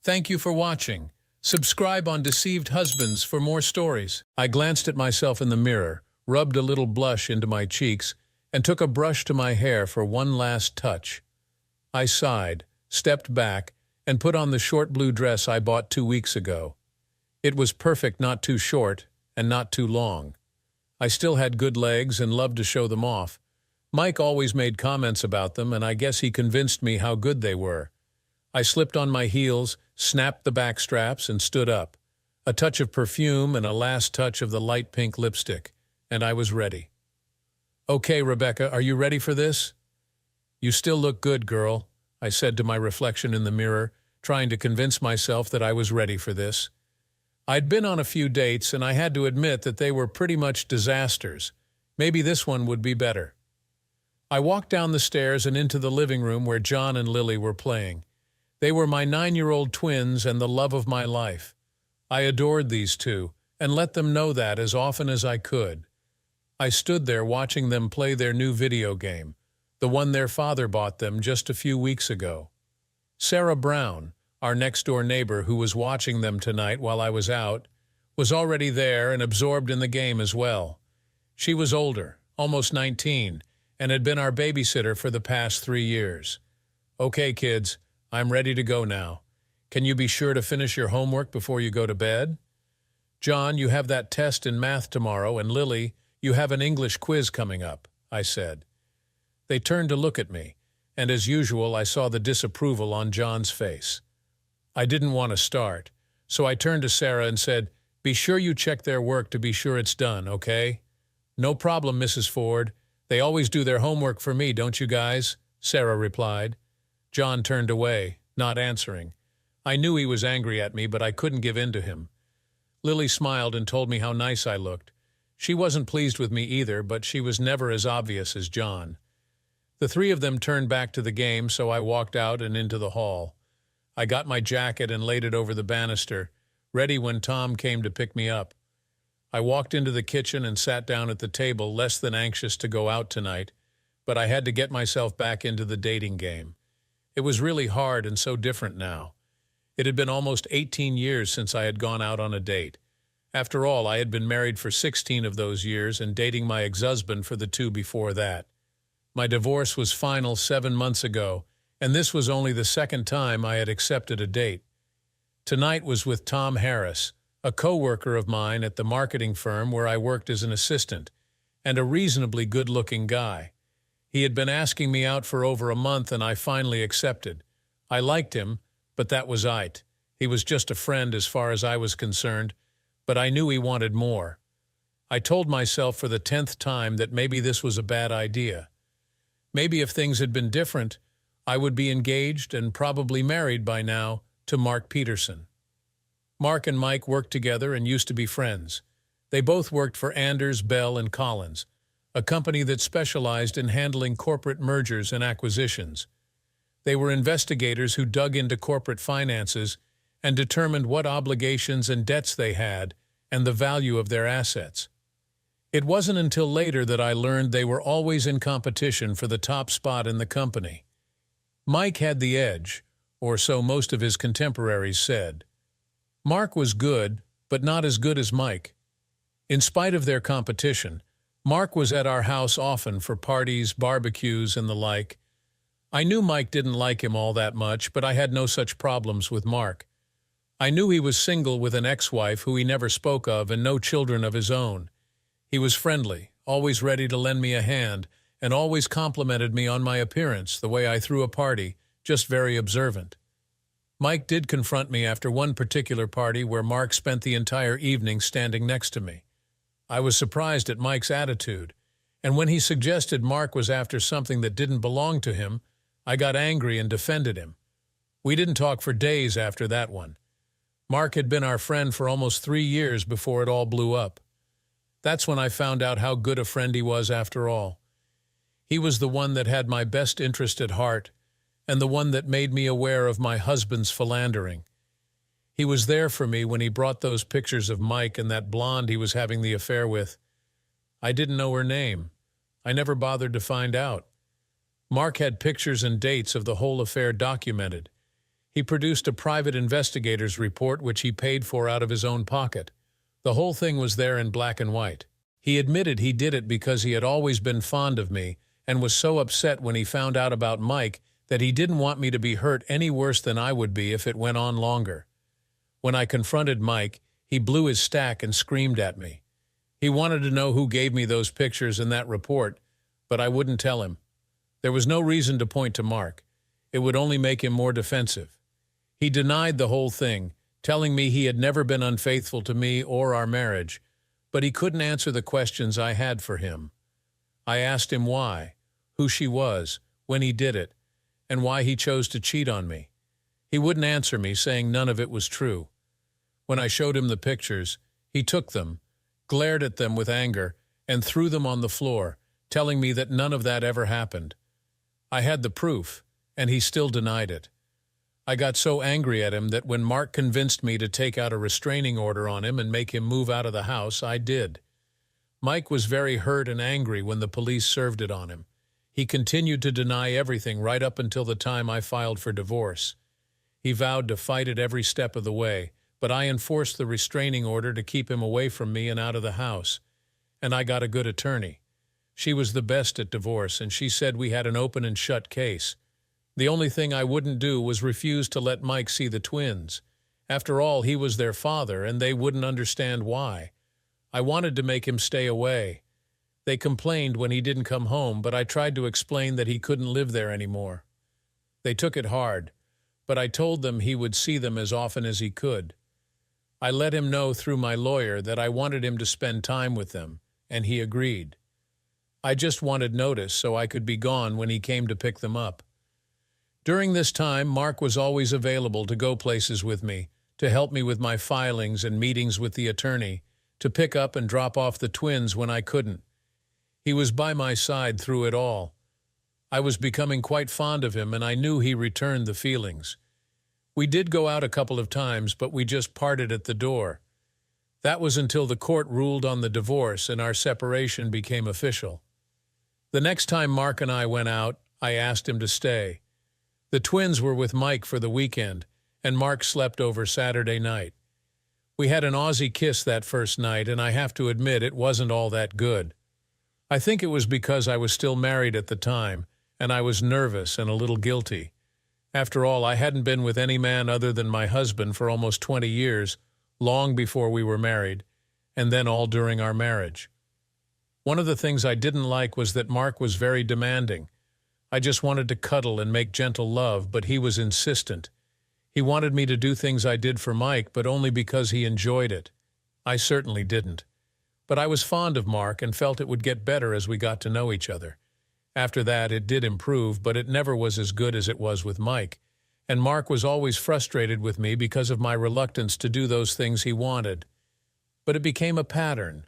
Thank you for watching. Subscribe on Deceived Husbands for more stories. I glanced at myself in the mirror, rubbed a little blush into my cheeks, and took a brush to my hair for one last touch. I sighed, stepped back, and put on the short blue dress I bought 2 weeks ago. It was perfect, not too short and not too long. I still had good legs and loved to show them off. Mike always made comments about them, and I guess he convinced me how good they were. I slipped on my heels, snapped the back straps, and stood up. A touch of perfume and a last touch of the light pink lipstick, and I was ready. "Okay, Rebecca, are you ready for this?" "You still look good, girl," I said to my reflection in the mirror, trying to convince myself that I was ready for this. I'd been on a few dates, and I had to admit that they were pretty much disasters. Maybe this one would be better. I walked down the stairs and into the living room where John and Lily were playing. They were my 9-year-old twins and the love of my life. I adored these two, and let them know that as often as I could. I stood there watching them play their new video game, the one their father bought them just a few weeks ago. Sarah Brown, our next-door neighbor who was watching them tonight while I was out, was already there and absorbed in the game as well. She was older, almost 19, and had been our babysitter for the past 3 years. "Okay, kids, I'm ready to go now. Can you be sure to finish your homework before you go to bed? John, you have that test in math tomorrow, and Lily, you have an English quiz coming up," I said. They turned to look at me, and as usual I saw the disapproval on John's face. I didn't want to start, so I turned to Sarah and said, "Be sure you check their work to be sure it's done, okay?" "No problem, Mrs. Ford. They always do their homework for me, don't you guys?" Sarah replied. John turned away, not answering. I knew he was angry at me, but I couldn't give in to him. Lily smiled and told me how nice I looked. She wasn't pleased with me either, but she was never as obvious as John. The three of them turned back to the game, so I walked out and into the hall. I got my jacket and laid it over the banister, ready when Tom came to pick me up. I walked into the kitchen and sat down at the table, less than anxious to go out tonight, but I had to get myself back into the dating game. It was really hard and so different now. It had been almost 18 years since I had gone out on a date. After all, I had been married for 16 of those years and dating my ex-husband for the 2 before that. My divorce was final 7 months ago, and this was only the second time I had accepted a date. Tonight was with Tom Harris, a co-worker of mine at the marketing firm where I worked as an assistant, and a reasonably good-looking guy. He had been asking me out for over a month, and I finally accepted. I liked him, but that was it. He was just a friend as far as I was concerned, but I knew he wanted more. I told myself for the 10th time that maybe this was a bad idea. Maybe if things had been different, I would be engaged and probably married by now to Mark Peterson. Mark and Mike worked together and used to be friends. They both worked for Anders, Bell, and Collins, a company that specialized in handling corporate mergers and acquisitions. They were investigators who dug into corporate finances and determined what obligations and debts they had and the value of their assets. It wasn't until later that I learned they were always in competition for the top spot in the company. Mike had the edge, or so most of his contemporaries said. Mark was good, but not as good as Mike. In spite of their competition, Mark was at our house often for parties, barbecues, and the like. I knew Mike didn't like him all that much, but I had no such problems with Mark. I knew he was single with an ex-wife who he never spoke of and no children of his own. He was friendly, always ready to lend me a hand, and always complimented me on my appearance, the way I threw a party, just very observant. Mike did confront me after one particular party where Mark spent the entire evening standing next to me. I was surprised at Mike's attitude, and when he suggested Mark was after something that didn't belong to him, I got angry and defended him. We didn't talk for days after that one. Mark had been our friend for almost 3 years before it all blew up. That's when I found out how good a friend he was after all. He was the one that had my best interest at heart, and the one that made me aware of my husband's philandering. He was there for me when he brought those pictures of Mike and that blonde he was having the affair with. I didn't know her name. I never bothered to find out. Mark had pictures and dates of the whole affair documented. He produced a private investigator's report which he paid for out of his own pocket. The whole thing was there in black and white. He admitted he did it because he had always been fond of me and was so upset when he found out about Mike that he didn't want me to be hurt any worse than I would be if it went on longer. When I confronted Mike, he blew his stack and screamed at me. He wanted to know who gave me those pictures and that report, but I wouldn't tell him. There was no reason to point to Mark. It would only make him more defensive. He denied the whole thing, telling me he had never been unfaithful to me or our marriage, but he couldn't answer the questions I had for him. I asked him why, who she was, when he did it, and why he chose to cheat on me. He wouldn't answer me, saying none of it was true. When I showed him the pictures, he took them, glared at them with anger, and threw them on the floor, telling me that none of that ever happened. I had the proof, and he still denied it. I got so angry at him that when Mark convinced me to take out a restraining order on him and make him move out of the house, I did. Mike was very hurt and angry when the police served it on him. He continued to deny everything right up until the time I filed for divorce. He vowed to fight it every step of the way, but I enforced the restraining order to keep him away from me and out of the house. And I got a good attorney. She was the best at divorce, and she said we had an open and shut case. The only thing I wouldn't do was refuse to let Mike see the twins. After all, he was their father, and they wouldn't understand why. I wanted to make him stay away. They complained when he didn't come home, but I tried to explain that he couldn't live there anymore. They took it hard, but I told them he would see them as often as he could. I let him know through my lawyer that I wanted him to spend time with them, and he agreed. I just wanted notice so I could be gone when he came to pick them up. During this time, Mark was always available to go places with me, to help me with my filings and meetings with the attorney, to pick up and drop off the twins when I couldn't. He was by my side through it all. I was becoming quite fond of him, and I knew he returned the feelings. We did go out a couple of times, but we just parted at the door. That was until the court ruled on the divorce and our separation became official. The next time Mark and I went out, I asked him to stay. The twins were with Mike for the weekend, and Mark slept over Saturday night. We had an Aussie kiss that first night, and I have to admit it wasn't all that good. I think it was because I was still married at the time, and I was nervous and a little guilty. After all, I hadn't been with any man other than my husband for almost 20 years, long before we were married, and then all during our marriage. One of the things I didn't like was that Mark was very demanding. I just wanted to cuddle and make gentle love, but he was insistent. He wanted me to do things I did for Mike, but only because he enjoyed it. I certainly didn't. But I was fond of Mark and felt it would get better as we got to know each other. After that, it did improve, but it never was as good as it was with Mike. And Mark was always frustrated with me because of my reluctance to do those things he wanted. But it became a pattern.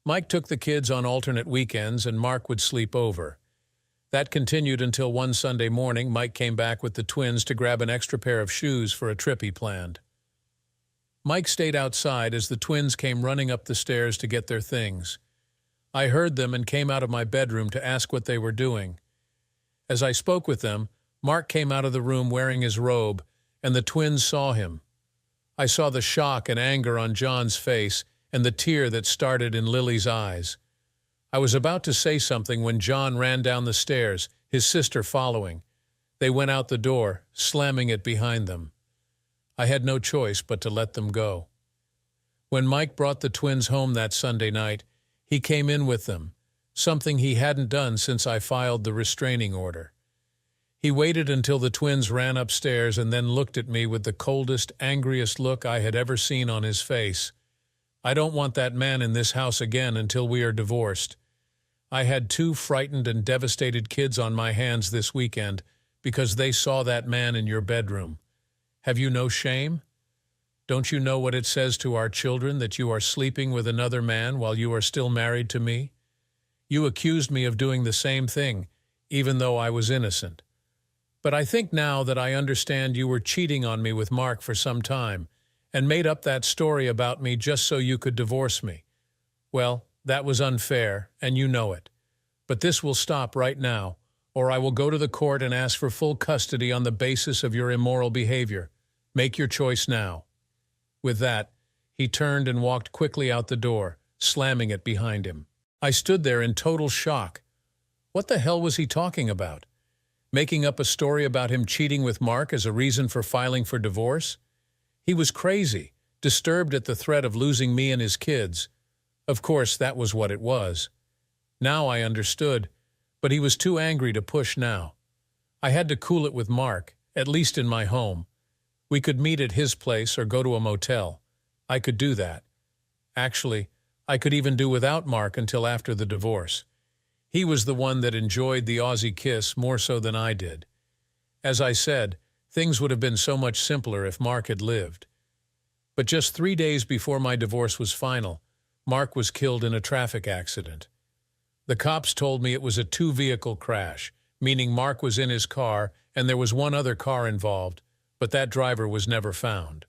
Mike took the kids on alternate weekends, and Mark would sleep over. That continued until one Sunday morning, Mike came back with the twins to grab an extra pair of shoes for a trip he planned. Mike stayed outside as the twins came running up the stairs to get their things. I heard them and came out of my bedroom to ask what they were doing. As I spoke with them, Mark came out of the room wearing his robe, and the twins saw him. I saw the shock and anger on John's face and the tear that started in Lily's eyes. I was about to say something when John ran down the stairs, his sister following. They went out the door, slamming it behind them. I had no choice but to let them go. When Mike brought the twins home that Sunday night, he came in with them, something he hadn't done since I filed the restraining order. He waited until the twins ran upstairs and then looked at me with the coldest, angriest look I had ever seen on his face. I don't want that man in this house again until we are divorced. I had 2 frightened and devastated kids on my hands this weekend because they saw that man in your bedroom. Have you no shame? Don't you know what it says to our children that you are sleeping with another man while you are still married to me? You accused me of doing the same thing, even though I was innocent. But I think now that I understand you were cheating on me with Mark for some time and made up that story about me just so you could divorce me. Well, that was unfair, and you know it. But this will stop right now, or I will go to the court and ask for full custody on the basis of your immoral behavior. Make your choice now." With that, he turned and walked quickly out the door, slamming it behind him. I stood there in total shock. What the hell was he talking about? Making up a story about him cheating with Mark as a reason for filing for divorce? He was crazy, disturbed at the threat of losing me and his kids. Of course, that was what it was. Now I understood, but he was too angry to push now. I had to cool it with Mark, at least in my home. We could meet at his place or go to a motel. I could do that. Actually, I could even do without Mark until after the divorce. He was the one that enjoyed the Aussie kiss more so than I did. As I said, things would have been so much simpler if Mark had lived. But just 3 days before my divorce was final, Mark was killed in a traffic accident. The cops told me it was a 2-vehicle crash, meaning Mark was in his car and there was one other car involved, but that driver was never found.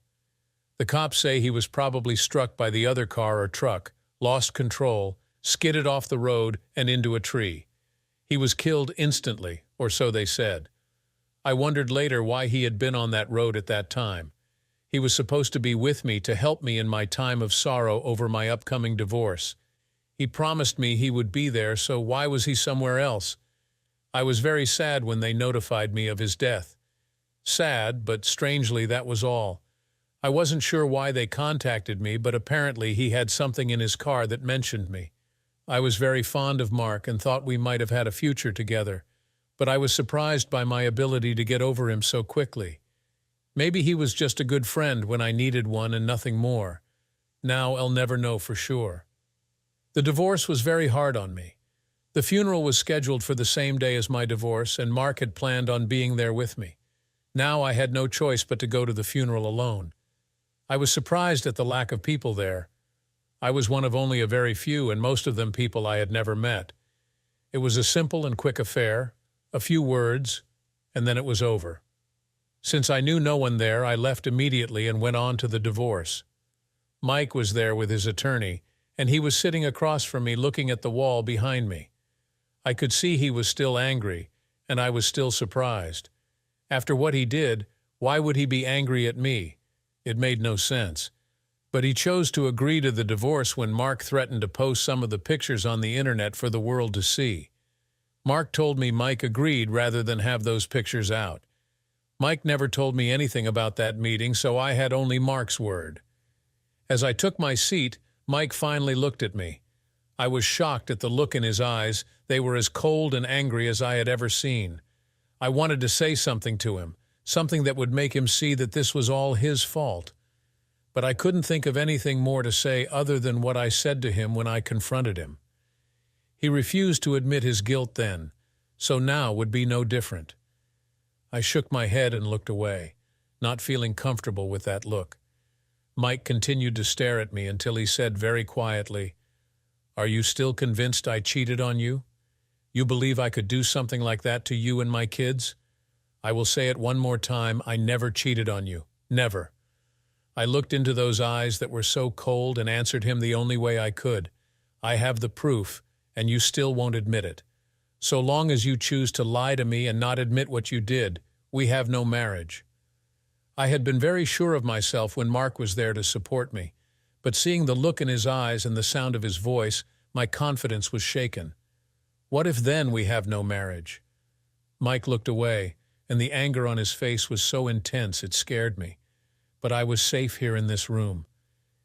The cops say he was probably struck by the other car or truck, lost control, skidded off the road and into a tree. He was killed instantly, or so they said. I wondered later why he had been on that road at that time. He was supposed to be with me to help me in my time of sorrow over my upcoming divorce. He promised me he would be there, so why was he somewhere else? I was very sad when they notified me of his death. Sad, but strangely that was all. I wasn't sure why they contacted me, but apparently he had something in his car that mentioned me. I was very fond of Mark and thought we might have had a future together, but I was surprised by my ability to get over him so quickly. Maybe he was just a good friend when I needed one and nothing more. Now I'll never know for sure. The divorce was very hard on me. The funeral was scheduled for the same day as my divorce, and Mark had planned on being there with me. Now I had no choice but to go to the funeral alone. I was surprised at the lack of people there. I was one of only a very few, and most of them people I had never met. It was a simple and quick affair, a few words, and then it was over. Since I knew no one there, I left immediately and went on to the divorce. Mike was there with his attorney, and he was sitting across from me looking at the wall behind me. I could see he was still angry, and I was still surprised. After what he did, why would he be angry at me? It made no sense. But he chose to agree to the divorce when Mark threatened to post some of the pictures on the internet for the world to see. Mark told me Mike agreed rather than have those pictures out. Mike never told me anything about that meeting, so I had only Mark's word. As I took my seat, Mike finally looked at me. I was shocked at the look in his eyes. They were as cold and angry as I had ever seen. I wanted to say something to him, something that would make him see that this was all his fault. But I couldn't think of anything more to say other than what I said to him when I confronted him. He refused to admit his guilt then, so now would be no different. I shook my head and looked away, not feeling comfortable with that look. Mike continued to stare at me until he said very quietly, "Are you still convinced I cheated on you? You believe I could do something like that to you and my kids? I will say it one more time, I never cheated on you. Never." I looked into those eyes that were so cold and answered him the only way I could. "I have the proof, and you still won't admit it. So long as you choose to lie to me and not admit what you did, we have no marriage." I had been very sure of myself when Mark was there to support me, but seeing the look in his eyes and the sound of his voice, my confidence was shaken. What if then we have no marriage? Mike looked away, and the anger on his face was so intense it scared me. But I was safe here in this room.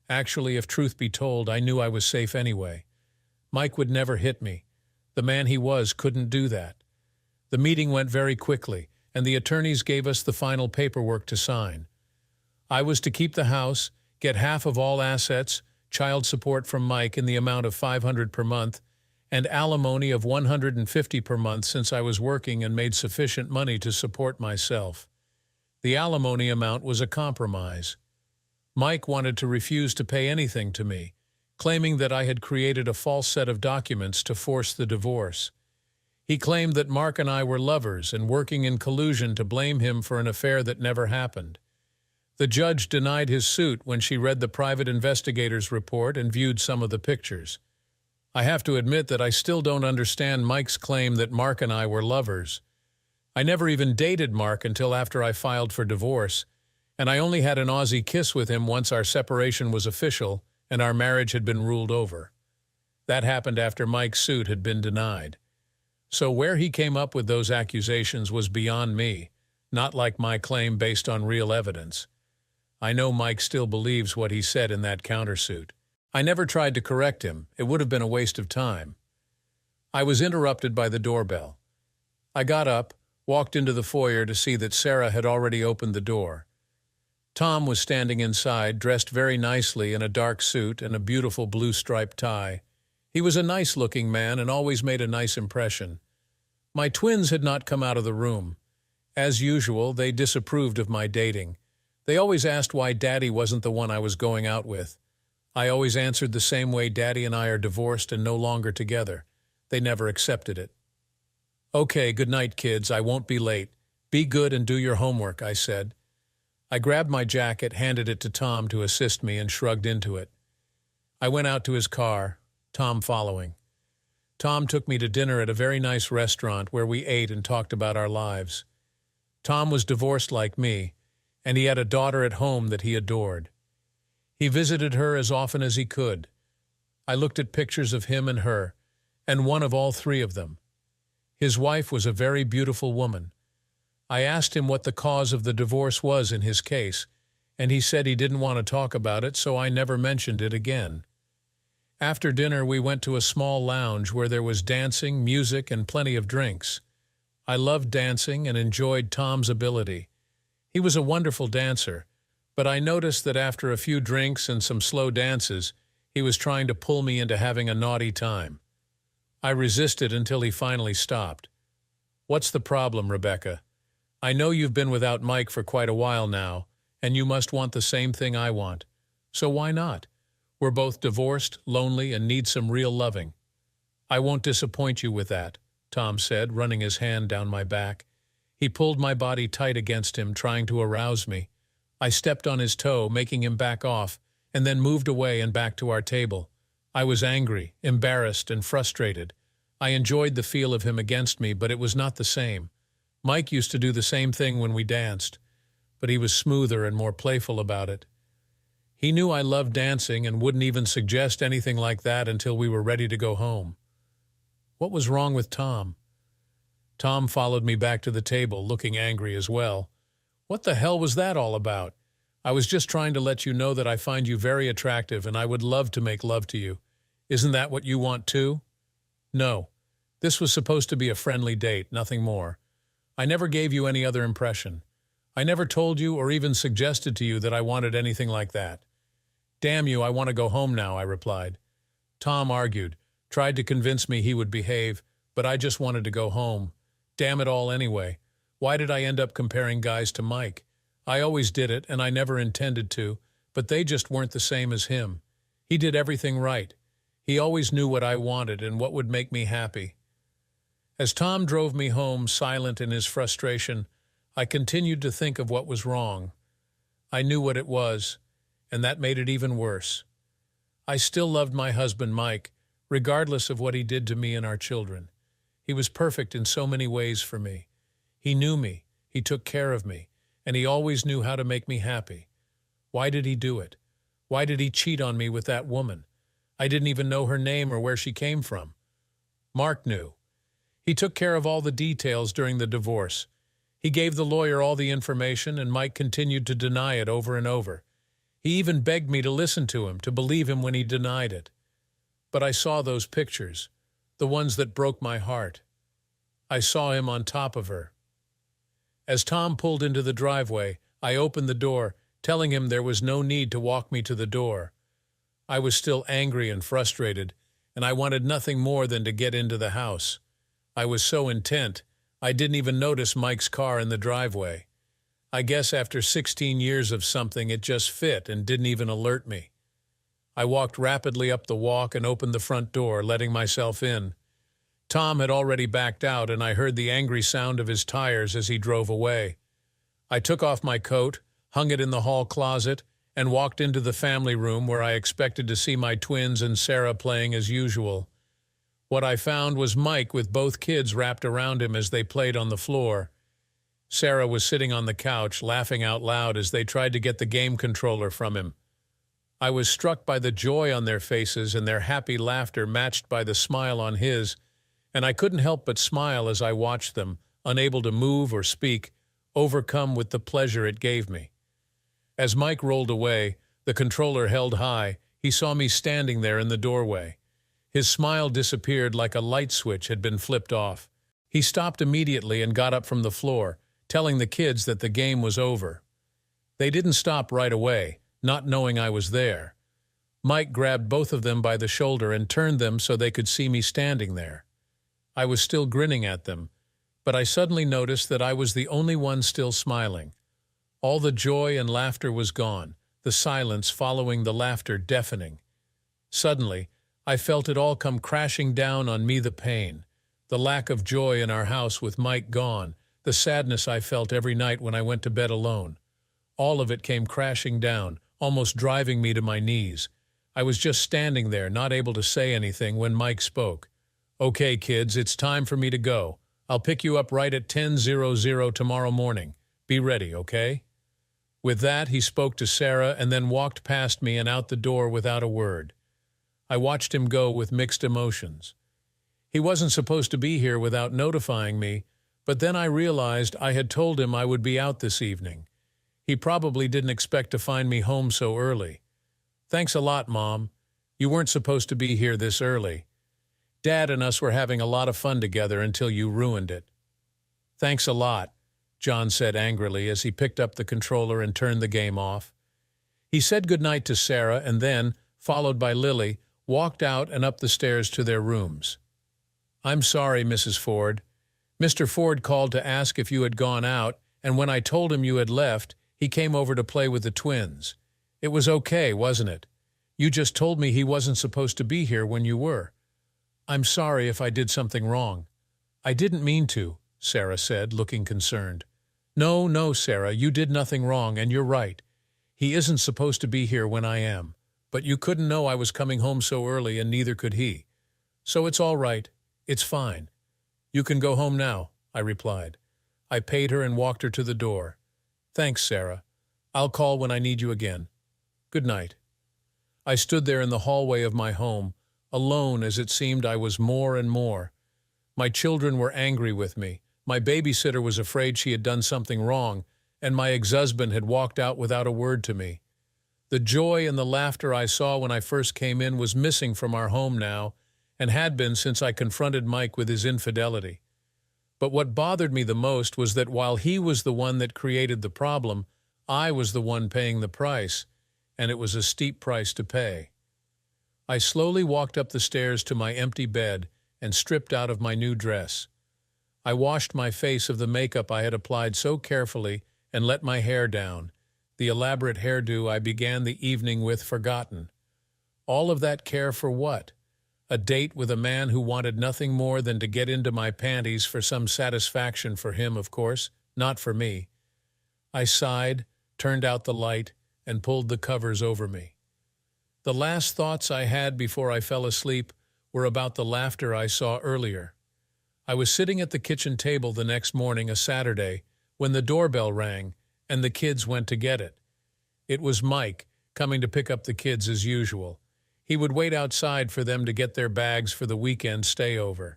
Actually, if truth be told, I knew I was safe anyway. Mike would never hit me. The man he was couldn't do that. The meeting went very quickly, and the attorneys gave us the final paperwork to sign. I was to keep the house, get half of all assets, child support from Mike in the amount of $500 per month, and alimony of $150 per month since I was working and made sufficient money to support myself. The alimony amount was a compromise. Mike wanted to refuse to pay anything to me, claiming that I had created a false set of documents to force the divorce. He claimed that Mark and I were lovers and working in collusion to blame him for an affair that never happened. The judge denied his suit when she read the private investigator's report and viewed some of the pictures. I have to admit that I still don't understand Mike's claim that Mark and I were lovers. I never even dated Mark until after I filed for divorce, and I only had an Aussie kiss with him once our separation was official and our marriage had been ruled over. That happened after Mike's suit had been denied. So where he came up with those accusations was beyond me, not like my claim based on real evidence. I know Mike still believes what he said in that countersuit. I never tried to correct him. It would have been a waste of time. I was interrupted by the doorbell. I got up, walked into the foyer to see that Sarah had already opened the door. Tom was standing inside, dressed very nicely in a dark suit and a beautiful blue striped tie. He was a nice-looking man and always made a nice impression. My twins had not come out of the room. As usual, they disapproved of my dating. They always asked why Daddy wasn't the one I was going out with. I always answered the same way: Daddy and I are divorced and no longer together. They never accepted it. "Okay, good night, kids. I won't be late. Be good and do your homework," I said. I grabbed my jacket, handed it to Tom to assist me, and shrugged into it. I went out to his car, Tom following. Tom took me to dinner at a very nice restaurant where we ate and talked about our lives. Tom was divorced like me, and he had a daughter at home that he adored. He visited her as often as he could. I looked at pictures of him and her, and one of all three of them. His wife was a very beautiful woman. I asked him what the cause of the divorce was in his case, and he said he didn't want to talk about it, so I never mentioned it again. After dinner, we went to a small lounge where there was dancing, music, and plenty of drinks. I loved dancing and enjoyed Tom's ability. He was a wonderful dancer, but I noticed that after a few drinks and some slow dances, he was trying to pull me into having a naughty time. I resisted until he finally stopped. "What's the problem, Rebecca? I know you've been without Mike for quite a while now, and you must want the same thing I want. So why not? We're both divorced, lonely, and need some real loving." "I won't disappoint you with that," Tom said, running his hand down my back. He pulled my body tight against him, trying to arouse me. I stepped on his toe, making him back off, and then moved away and back to our table. I was angry, embarrassed, and frustrated. I enjoyed the feel of him against me, but it was not the same. Mike used to do the same thing when we danced, but he was smoother and more playful about it. He knew I loved dancing and wouldn't even suggest anything like that until we were ready to go home. What was wrong with Tom? Tom followed me back to the table, looking angry as well. "What the hell was that all about? I was just trying to let you know that I find you very attractive and I would love to make love to you. Isn't that what you want too?" "No. This was supposed to be a friendly date, nothing more. I never gave you any other impression. I never told you or even suggested to you that I wanted anything like that." "Damn you, I want to go home now," I replied. Tom argued, tried to convince me he would behave, but I just wanted to go home. Damn it all anyway. Why did I end up comparing guys to Mike? I always did it, and I never intended to, but they just weren't the same as him. He did everything right. He always knew what I wanted and what would make me happy. As Tom drove me home, silent in his frustration, I continued to think of what was wrong. I knew what it was, and that made it even worse. I still loved my husband, Mike, regardless of what he did to me and our children. He was perfect in so many ways for me. He knew me, he took care of me, and he always knew how to make me happy. Why did he do it? Why did he cheat on me with that woman? I didn't even know her name or where she came from. Mark knew. He took care of all the details during the divorce. He gave the lawyer all the information, and Mike continued to deny it over and over. He even begged me to listen to him, to believe him when he denied it. But I saw those pictures, the ones that broke my heart. I saw him on top of her. As Tom pulled into the driveway, I opened the door, telling him there was no need to walk me to the door. I was still angry and frustrated, and I wanted nothing more than to get into the house. I was so intent, I didn't even notice Mike's car in the driveway. I guess after 16 years of something, it just fit and didn't even alert me. I walked rapidly up the walk and opened the front door, letting myself in. Tom had already backed out, and I heard the angry sound of his tires as he drove away. I took off my coat, hung it in the hall closet, and walked into the family room where I expected to see my twins and Sarah playing as usual. What I found was Mike with both kids wrapped around him as they played on the floor. Sarah was sitting on the couch, laughing out loud as they tried to get the game controller from him. I was struck by the joy on their faces and their happy laughter matched by the smile on his, and I couldn't help but smile as I watched them, unable to move or speak, overcome with the pleasure it gave me. As Mike rolled away, the controller held high, he saw me standing there in the doorway. His smile disappeared like a light switch had been flipped off. He stopped immediately and got up from the floor, telling the kids that the game was over. They didn't stop right away, not knowing I was there. Mike grabbed both of them by the shoulder and turned them so they could see me standing there. I was still grinning at them, but I suddenly noticed that I was the only one still smiling. All the joy and laughter was gone, the silence following the laughter deafening. Suddenly, I felt it all come crashing down on me, the pain, the lack of joy in our house with Mike gone, the sadness I felt every night when I went to bed alone. All of it came crashing down, almost driving me to my knees. I was just standing there, not able to say anything, when Mike spoke. "Okay, kids, it's time for me to go. I'll pick you up right at 10:00 tomorrow morning. Be ready, okay?" With that, he spoke to Sarah and then walked past me and out the door without a word. I watched him go with mixed emotions. He wasn't supposed to be here without notifying me, but then I realized I had told him I would be out this evening. He probably didn't expect to find me home so early. "Thanks a lot, Mom. You weren't supposed to be here this early. Dad and us were having a lot of fun together until you ruined it." "Thanks a lot," John said angrily as he picked up the controller and turned the game off. He said goodnight to Sarah and then, followed by Lily, walked out and up the stairs to their rooms. "I'm sorry, Mrs. Ford. Mr. Ford called to ask if you had gone out, and when I told him you had left, he came over to play with the twins. It was okay, wasn't it? You just told me he wasn't supposed to be here when you were. I'm sorry if I did something wrong." "I didn't mean to," Sarah said, looking concerned. No, Sarah, you did nothing wrong, and you're right. He isn't supposed to be here when I am. But you couldn't know I was coming home so early, and neither could he. So it's all right. It's fine. You can go home now," I replied. I paid her and walked her to the door. "Thanks, Sarah. I'll call when I need you again. Good night." I stood there in the hallway of my home, alone as it seemed I was more and more. My children were angry with me. My babysitter was afraid she had done something wrong, and my ex-husband had walked out without a word to me. The joy and the laughter I saw when I first came in was missing from our home now, and had been since I confronted Mike with his infidelity. But what bothered me the most was that while he was the one that created the problem, I was the one paying the price, and it was a steep price to pay. I slowly walked up the stairs to my empty bed and stripped out of my new dress. I washed my face of the makeup I had applied so carefully and let my hair down, the elaborate hairdo I began the evening with forgotten. All of that care for what? A date with a man who wanted nothing more than to get into my panties for some satisfaction for him, of course, not for me. I sighed, turned out the light, and pulled the covers over me. The last thoughts I had before I fell asleep were about the laughter I saw earlier. I was sitting at the kitchen table the next morning, a Saturday, when the doorbell rang and the kids went to get it. It was Mike, coming to pick up the kids as usual. He would wait outside for them to get their bags for the weekend stayover.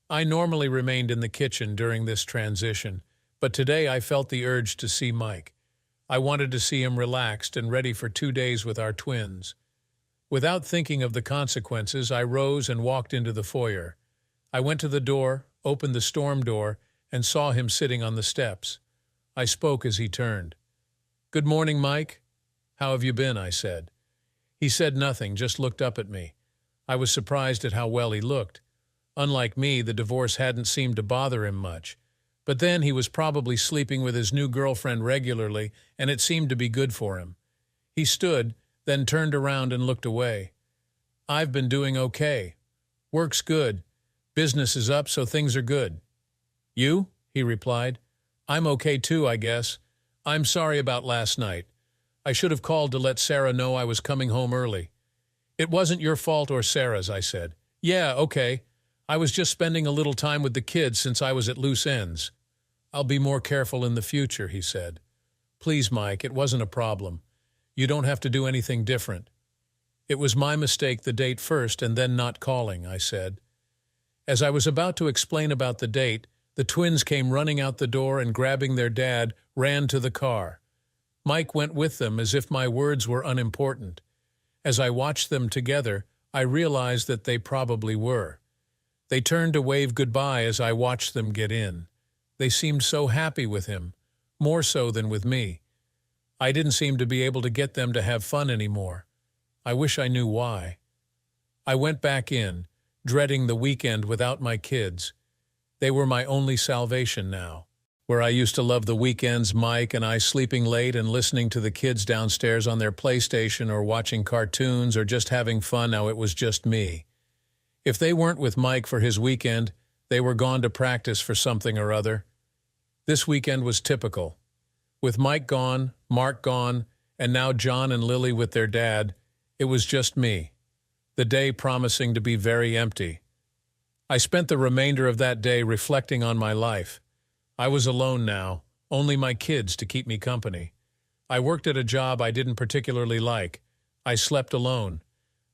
I normally remained in the kitchen during this transition, but today I felt the urge to see Mike. I wanted to see him relaxed and ready for 2 days with our twins. Without thinking of the consequences, I rose and walked into the foyer. I went to the door, opened the storm door, and saw him sitting on the steps. I spoke as he turned. "Good morning, Mike. How have you been?" I said. He said nothing, just looked up at me. I was surprised at how well he looked. Unlike me, the divorce hadn't seemed to bother him much. But then he was probably sleeping with his new girlfriend regularly, and it seemed to be good for him. He stood, then turned around and looked away. "I've been doing okay. Work's good. Business is up, so things are good." "You?" he replied. "I'm okay too, I guess. I'm sorry about last night. I should have called to let Sarah know I was coming home early." "It wasn't your fault or Sarah's," I said. "Yeah, okay. I was just spending a little time with the kids since I was at loose ends. I'll be more careful in the future, he said. Please, Mike, it wasn't a problem. You don't have to do anything different. It was my mistake the date first and then not calling, I said. As I was about to explain about the date, the twins came running out the door and grabbing their dad, ran to the car. Mike went with them as if my words were unimportant. As I watched them together, I realized that they probably were. They turned to wave goodbye as I watched them get in. They seemed so happy with him, more so than with me. I didn't seem to be able to get them to have fun anymore. I wish I knew why. I went back in, dreading the weekend without my kids. They were my only salvation now. Where I used to love the weekends, Mike and I sleeping late and listening to the kids downstairs on their PlayStation or watching cartoons or just having fun, now it was just me. If they weren't with Mike for his weekend, they were gone to practice for something or other. This weekend was typical. With Mike gone, Mark gone, and now John and Lily with their dad, it was just me. The day promising to be very empty. I spent the remainder of that day reflecting on my life. I was alone now, only my kids to keep me company. I worked at a job I didn't particularly like. I slept alone.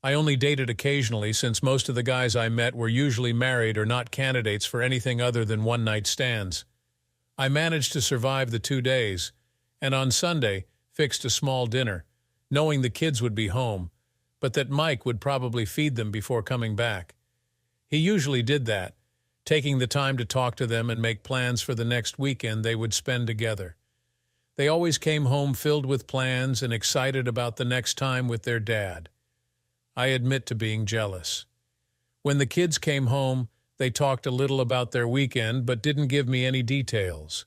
I only dated occasionally since most of the guys I met were usually married or not candidates for anything other than one-night stands. I managed to survive the 2 days, and on Sunday fixed a small dinner, knowing the kids would be home, but that Mike would probably feed them before coming back. He usually did that, taking the time to talk to them and make plans for the next weekend they would spend together. They always came home filled with plans and excited about the next time with their dad. I admit to being jealous. When the kids came home, they talked a little about their weekend but didn't give me any details.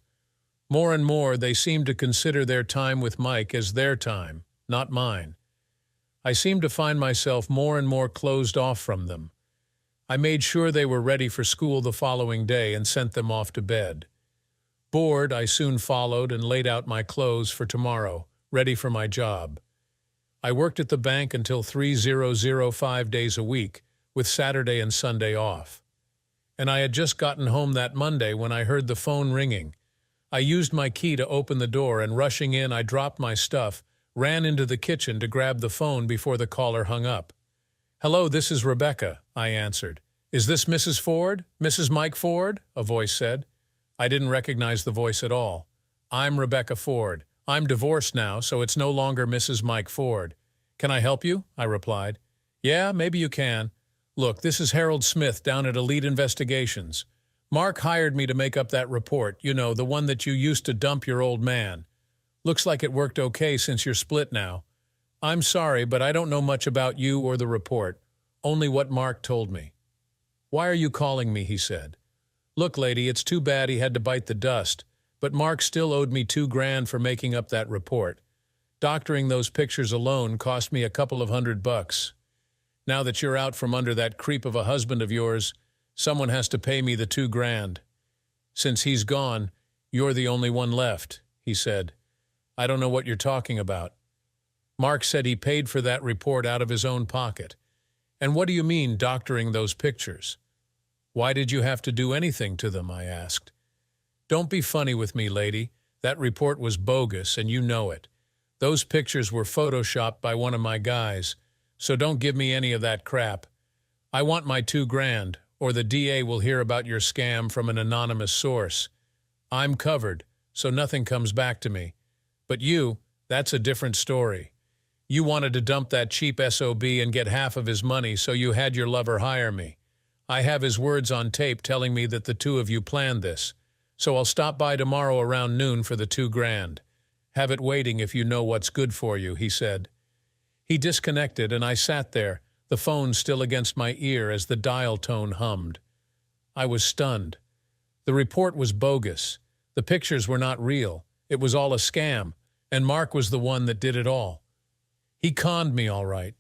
More and more, they seemed to consider their time with Mike as their time, not mine. I seemed to find myself more and more closed off from them. I made sure they were ready for school the following day and sent them off to bed. Bored, I soon followed and laid out my clothes for tomorrow, ready for my job. I worked at the bank until 5 days a week, with Saturday and Sunday off. And I had just gotten home that Monday when I heard the phone ringing. I used my key to open the door, and rushing in, I dropped my stuff, ran into the kitchen to grab the phone before the caller hung up. "Hello, this is Rebecca," I answered. "Is this Mrs. Ford? Mrs. Mike Ford?" a voice said. I didn't recognize the voice at all. "I'm Rebecca Ford. I'm divorced now, so it's no longer Mrs. Mike Ford. Can I help you?" I replied. "Yeah, maybe you can. Look, this is Harold Smith down at Elite Investigations. Mark hired me to make up that report, you know, the one that you used to dump your old man. Looks like it worked okay since you're split now. I'm sorry, but I don't know much about you or the report, only what Mark told me." "Why are you calling me?" he said. "Look, lady, it's too bad he had to bite the dust, but Mark still owed me $2,000 for making up that report. Doctoring those pictures alone cost me a couple of $100. Now that you're out from under that creep of a husband of yours, someone has to pay me the $2,000. Since he's gone, you're the only one left," he said. "I don't know what you're talking about." Mark said he paid for that report out of his own pocket. "And what do you mean, doctoring those pictures?" "Why did you have to do anything to them?" I asked. "Don't be funny with me, lady. That report was bogus, and you know it. Those pictures were photoshopped by one of my guys, so don't give me any of that crap. I want my $2,000, or the DA will hear about your scam from an anonymous source. I'm covered, so nothing comes back to me. But you, that's a different story. You wanted to dump that cheap SOB and get half of his money, so you had your lover hire me. I have his words on tape telling me that the two of you planned this, so I'll stop by tomorrow around noon for the $2,000. Have it waiting if you know what's good for you," he said. He disconnected, and I sat there, the phone still against my ear as the dial tone hummed. I was stunned. The report was bogus. The pictures were not real. It was all a scam, and Mark was the one that did it all. He conned me all right.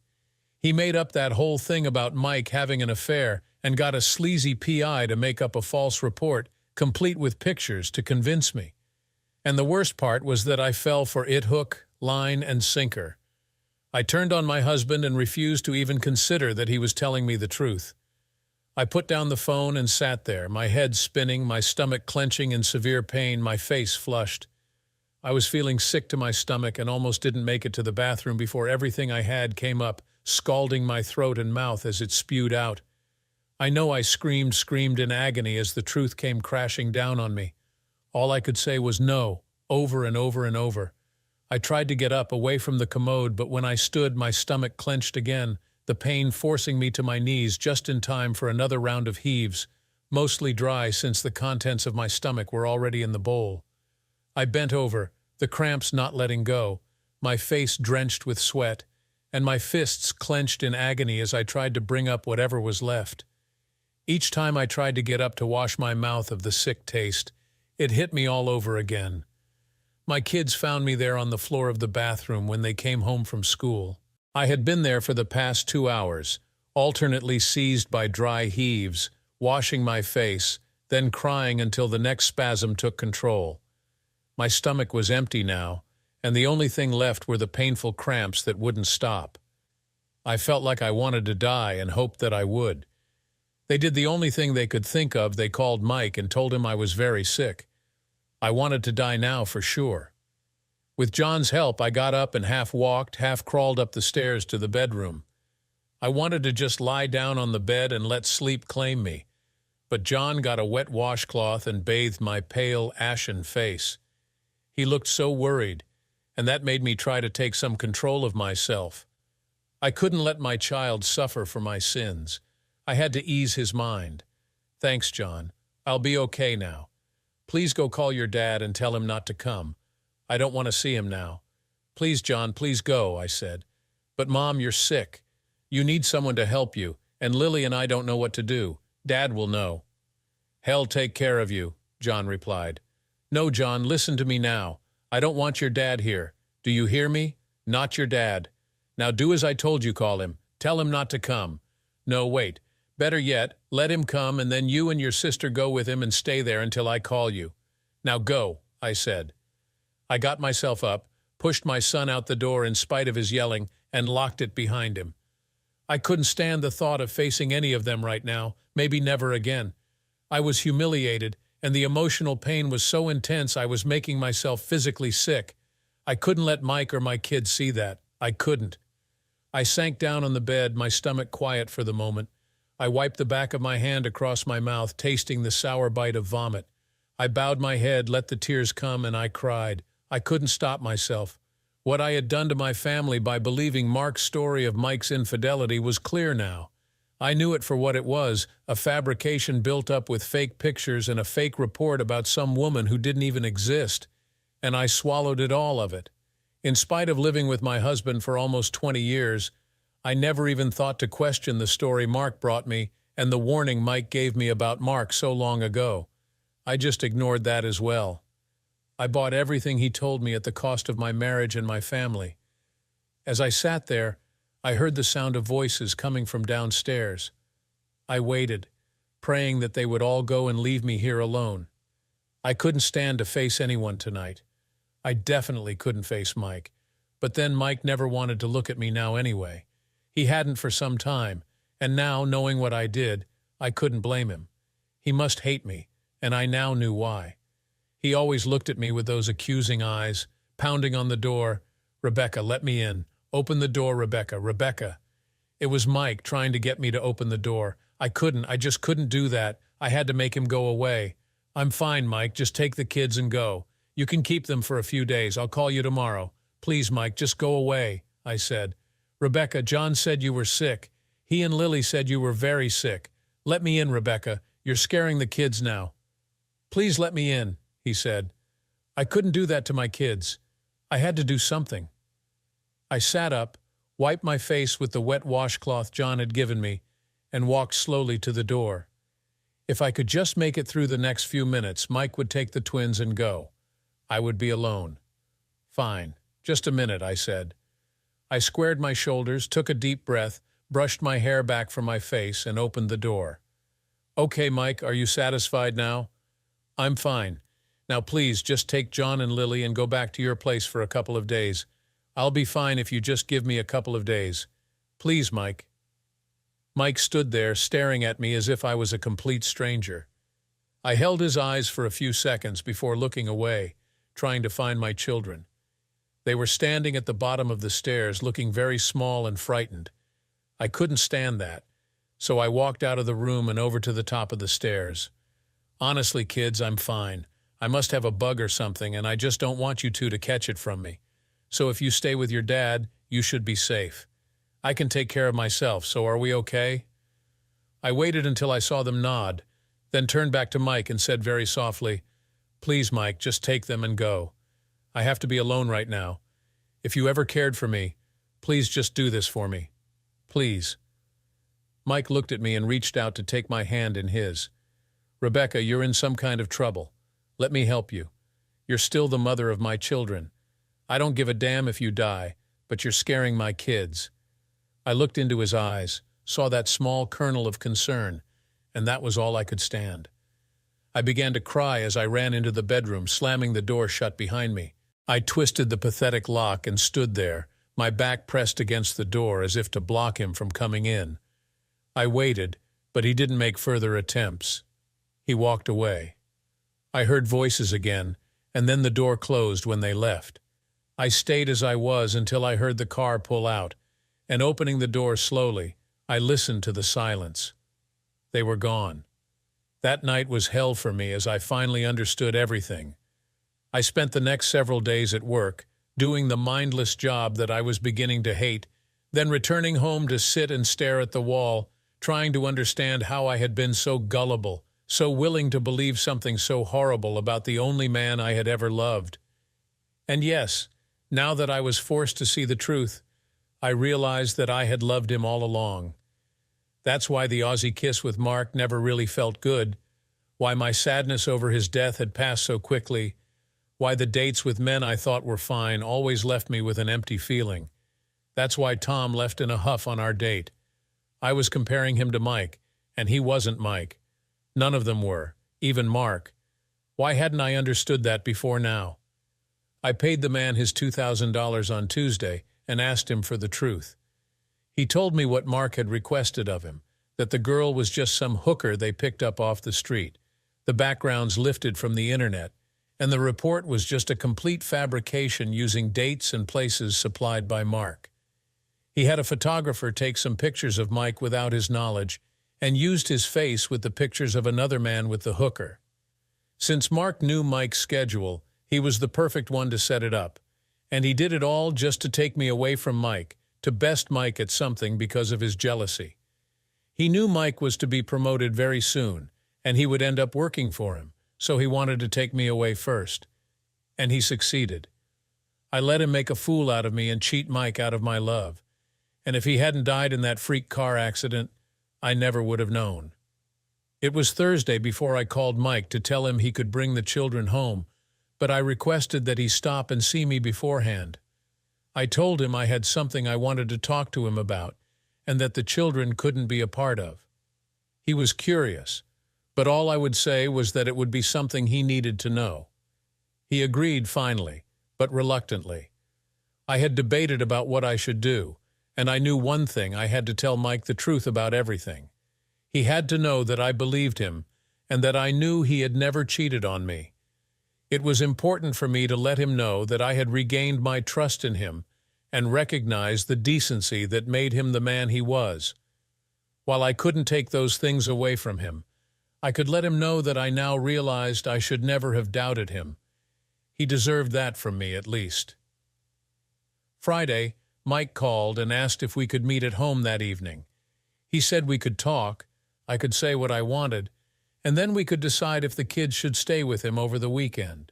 He made up that whole thing about Mike having an affair and got a sleazy PI to make up a false report, complete with pictures, to convince me. And the worst part was that I fell for it hook, line, and sinker. I turned on my husband and refused to even consider that he was telling me the truth. I put down the phone and sat there, my head spinning, my stomach clenching in severe pain, my face flushed. I was feeling sick to my stomach and almost didn't make it to the bathroom before everything I had came up, scalding my throat and mouth as it spewed out. I know I screamed in agony as the truth came crashing down on me. All I could say was no, over and over and over. I tried to get up, away from the commode, but when I stood, my stomach clenched again, the pain forcing me to my knees just in time for another round of heaves, mostly dry since the contents of my stomach were already in the bowl. I bent over, the cramps not letting go, my face drenched with sweat, and my fists clenched in agony as I tried to bring up whatever was left. Each time I tried to get up to wash my mouth of the sick taste, it hit me all over again. My kids found me there on the floor of the bathroom when they came home from school. I had been there for the past 2 hours, alternately seized by dry heaves, washing my face, then crying until the next spasm took control. My stomach was empty now, and the only thing left were the painful cramps that wouldn't stop. I felt like I wanted to die and hoped that I would. They did the only thing they could think of. They called Mike and told him I was very sick. I wanted to die now for sure. With John's help, I got up and half walked, half crawled up the stairs to the bedroom. I wanted to just lie down on the bed and let sleep claim me, but John got a wet washcloth and bathed my pale, ashen face. He looked so worried, and that made me try to take some control of myself. I couldn't let my child suffer for my sins. I had to ease his mind. "Thanks, John. I'll be okay now. Please go call your dad and tell him not to come. I don't want to see him now." "Please, John, please go," I said. "But Mom, you're sick. You need someone to help you, and Lily and I don't know what to do. Dad will know." "Hell take care of you," John replied. "No, John, listen to me now. I don't want your dad here. Do you hear me? Not your dad. Now do as I told you, call him. Tell him not to come. No, wait. Better yet, let him come and then you and your sister go with him and stay there until I call you. Now go," I said. I got myself up, pushed my son out the door in spite of his yelling, and locked it behind him. I couldn't stand the thought of facing any of them right now, maybe never again. I was humiliated, and the emotional pain was so intense I was making myself physically sick. I couldn't let Mike or my kids see that. I couldn't. I sank down on the bed, my stomach quiet for the moment. I wiped the back of my hand across my mouth, tasting the sour bite of vomit. I bowed my head, let the tears come, and I cried. I couldn't stop myself. What I had done to my family by believing Mark's story of Mike's infidelity was clear now. I knew it for what it was, a fabrication built up with fake pictures and a fake report about some woman who didn't even exist. And I swallowed it, all of it. In spite of living with my husband for almost 20 years, I never even thought to question the story Mark brought me and the warning Mike gave me about Mark so long ago. I just ignored that as well. I bought everything he told me at the cost of my marriage and my family. As I sat there, I heard the sound of voices coming from downstairs. I waited, praying that they would all go and leave me here alone. I couldn't stand to face anyone tonight. I definitely couldn't face Mike. But then Mike never wanted to look at me now anyway. He hadn't for some time, and now, knowing what I did, I couldn't blame him. He must hate me, and I now knew why. He always looked at me with those accusing eyes, pounding on the door. "Rebecca, let me in. Open the door, Rebecca, Rebecca." It was Mike trying to get me to open the door. I just couldn't do that. I had to make him go away. "I'm fine, Mike, just take the kids and go. You can keep them for a few days. I'll call you tomorrow. Please, Mike, just go away," I said. "Rebecca, John said you were sick. He and Lily said you were very sick. Let me in, Rebecca. You're scaring the kids now." "Please let me in," he said. I couldn't do that to my kids. I had to do something. I sat up, wiped my face with the wet washcloth John had given me, and walked slowly to the door. If I could just make it through the next few minutes, Mike would take the twins and go. I would be alone. "Fine. Just a minute," I said. I squared my shoulders, took a deep breath, brushed my hair back from my face, and opened the door. "Okay, Mike, are you satisfied now?" "I'm fine. Now please just take John and Lily and go back to your place for a couple of days. I'll be fine if you just give me a couple of days. Please, Mike." Mike stood there staring at me as if I was a complete stranger. I held his eyes for a few seconds before looking away, trying to find my children. They were standing at the bottom of the stairs, looking very small and frightened. I couldn't stand that, so I walked out of the room and over to the top of the stairs. Honestly, kids, I'm fine. I must have a bug or something, and I just don't want you two to catch it from me. So if you stay with your dad, you should be safe. I can take care of myself, so are we okay? I waited until I saw them nod, then turned back to Mike and said very softly, "Please, Mike, just take them and go. I have to be alone right now. If you ever cared for me, please just do this for me. Please." Mike looked at me and reached out to take my hand in his. "Rebecca, you're in some kind of trouble. Let me help you. You're still the mother of my children. I don't give a damn if you die, but you're scaring my kids." I looked into his eyes, saw that small kernel of concern, and that was all I could stand. I began to cry as I ran into the bedroom, slamming the door shut behind me. I twisted the pathetic lock and stood there, my back pressed against the door as if to block him from coming in. I waited, but he didn't make further attempts. He walked away. I heard voices again, and then the door closed when they left. I stayed as I was until I heard the car pull out, and opening the door slowly, I listened to the silence. They were gone. That night was hell for me as I finally understood everything. I spent the next several days at work, doing the mindless job that I was beginning to hate, then returning home to sit and stare at the wall, trying to understand how I had been so gullible, so willing to believe something so horrible about the only man I had ever loved. And yes, now that I was forced to see the truth, I realized that I had loved him all along. That's why the Aussie kiss with Mark never really felt good, why my sadness over his death had passed so quickly, why the dates with men I thought were fine always left me with an empty feeling. That's why Tom left in a huff on our date. I was comparing him to Mike, and he wasn't Mike. None of them were, even Mark. Why hadn't I understood that before now? I paid the man his $2,000 on Tuesday and asked him for the truth. He told me what Mark had requested of him, that the girl was just some hooker they picked up off the street, the backgrounds lifted from the internet, and the report was just a complete fabrication using dates and places supplied by Mark. He had a photographer take some pictures of Mike without his knowledge and used his face with the pictures of another man with the hooker. Since Mark knew Mike's schedule, he was the perfect one to set it up, and he did it all just to take me away from Mike, to best Mike at something because of his jealousy. He knew Mike was to be promoted very soon, and he would end up working for him, so he wanted to take me away first. And he succeeded. I let him make a fool out of me and cheat Mike out of my love. And if he hadn't died in that freak car accident, I never would have known. It was Thursday before I called Mike to tell him he could bring the children home, but I requested that he stop and see me beforehand. I told him I had something I wanted to talk to him about, and that the children couldn't be a part of. He was curious, but all I would say was that it would be something he needed to know. He agreed finally, but reluctantly. I had debated about what I should do, and I knew one thing: I had to tell Mike the truth about everything. He had to know that I believed him, and that I knew he had never cheated on me. It was important for me to let him know that I had regained my trust in him and recognized the decency that made him the man he was. While I couldn't take those things away from him, I could let him know that I now realized I should never have doubted him. He deserved that from me, at least. Friday, Mike called and asked if we could meet at home that evening. He said we could talk, I could say what I wanted, and then we could decide if the kids should stay with him over the weekend.